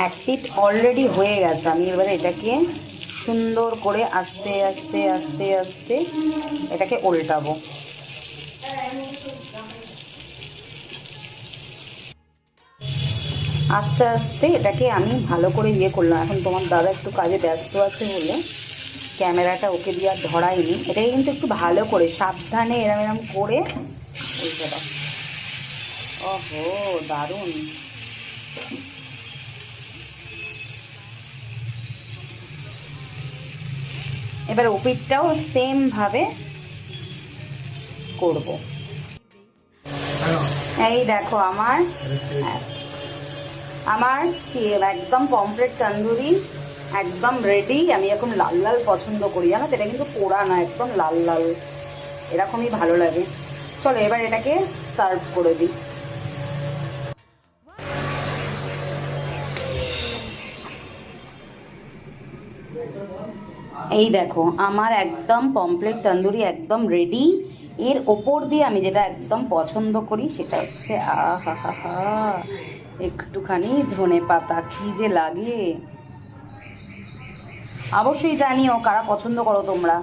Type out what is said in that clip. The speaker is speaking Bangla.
এক পিঠ অলরেডি হয়ে গেছে। আমি এবারে এটাকে সুন্দর করে আস্তে আস্তে আস্তে আস্তে এটাকে উল্টাবো। আস্তে আস্তে এটাকে আমি ভালো করে করলাম। এখন তোমার দাদা একটু কাজে ব্যস্ত আছে বলে ক্যামেরাটা ওকে দিয়ে আর ধরাইনি। এটাকে কিন্তু একটু ভালো করে সাবধানে এরম এরম করে উল্টে দাও। ওহো, দারুণ। এবার ওপিটটাও সেম ভাবে করব। এই দেখো আমার আমার একদম কমপ্লিট তন্দুরি একদম রেডি। আমি এখন লাল লাল পছন্দ করি, জানো তো, এটা কিন্তু পোড়া না, একদম লাল লাল, এরকমই ভালো লাগে। চলো এবার এটাকে সার্ভ করে দিই। এই দেখো আমার একদম কমপ্লিট তন্দুরি একদম রেডি। এর ওপর দিয়ে আমি যেটা একদম পছন্দ করি সেটা হচ্ছে আহা হা হা, একটুখানি ধনে পাতা, কি যে লাগে। অবশ্যই জানিও কারা পছন্দ করো তোমরা।